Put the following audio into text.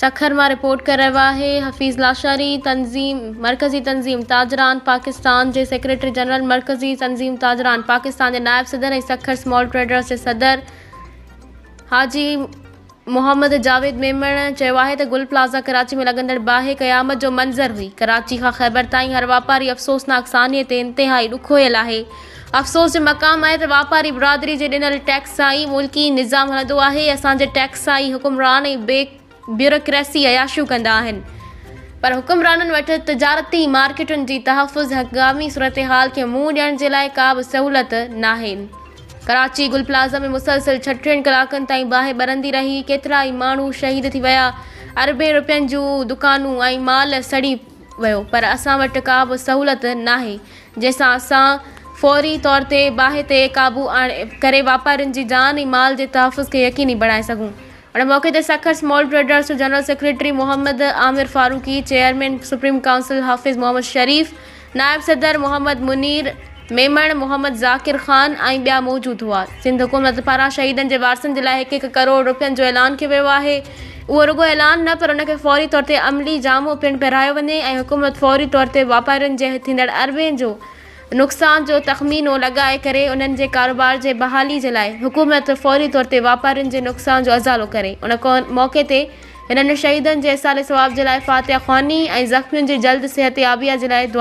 सखर मां रिपोर्ट कर रहा है हफीज़ लाशारी। मरकज़ी तंज़ीम ताजरान पाकिस्तान के सेक्रेटरी जनरल मरकज़ी तंज़ीम ताजरान पाकिस्तान के नायब सदर सखर स्मॉल ट्रेडर्स के सदर हाजी मोहम्मद जावेद मेमण चयो आहे त गुल प्लाज़ा कराची में लगंदड़ बाहि क़यामत जो मंज़र हुई। कराची खां ख़ैबर ताईं हर वापारी अफ़सोसनाक सानीअ ते इंतिहाई ॾुखोयल आहे। अफ़सोस जो मक़ाम आहे त वापारी बिरादरी जे ॾिनल टैक्स सां ई मुल्की निज़ाम हलंदो आहे। असांजे टैक्स सां ई हुकुमरान ऐं ब्यूरोक्रेसी अयाशियूं कंदा आहिनि, पर हुकुमराननि वटि तिजारती मार्केटुनि जी तहफ़ुज़ हंगामी सूरतहाल खे मुंहुं ॾियण जे लाइ का बि सहूलियत नाहे। कराची गुल प्लाज़ा में मुसलसिल 36 कलाकनि ताईं बाहि ॿरंदी रही। केतिरा ई माण्हू शहीद थी विया, अरबे रुपयनि जूं दुकानूं ऐं माल सड़ी वियो, पर असां वटि का बि सहूलियत नाहे जंहिंसां असां फ़ौरी तौर ते बाहि ते क़ाबू करे वापारियुनि जी जान ऐं माल जे तहफ़ुज़ खे यकीनी बणाए सघूं। उन मौक़े ते Sukkur small traders general secretary Mohammad Amir Farooqui, chairman supreme council Hafiz Mohammad शरीफ़, नायब सदर मोहम्मद मुनीर मेमण, मोहम्मद ज़ाकिर ख़ान ऐं ॿिया मौजूद हुआ। सिंध हुकूमत पारां शहीदनि जे वारसनि जे लाइ 1-1 करोड़ रुपयनि जो ऐलान कयो वियो आहे। उहो रुगो ऐलान न, पर उनखे फ़ौरी तौर ते अमली जामो पिणु पहिरायो वञे ऐं हुकूमत फ़ौरी तौर ते वापारियुनि जे थींदड़ अरबे जो नुक़सान जो तख़मीनो लॻाए करे उन्हनि जे कारोबार जे बहाली जे लाइ हुकूमत फ़ौरी तौर ते वापारियुनि जे नुक़सान जो अज़ालो करे। उन मौक़े ते हिननि शहीदनि जे इसाले सवाब जे लाइ फ़ातिहा ख़्वानी ऐं ज़ख़्मियुनि जी जल्द सिहतयाबीअ जे लाइ दुआ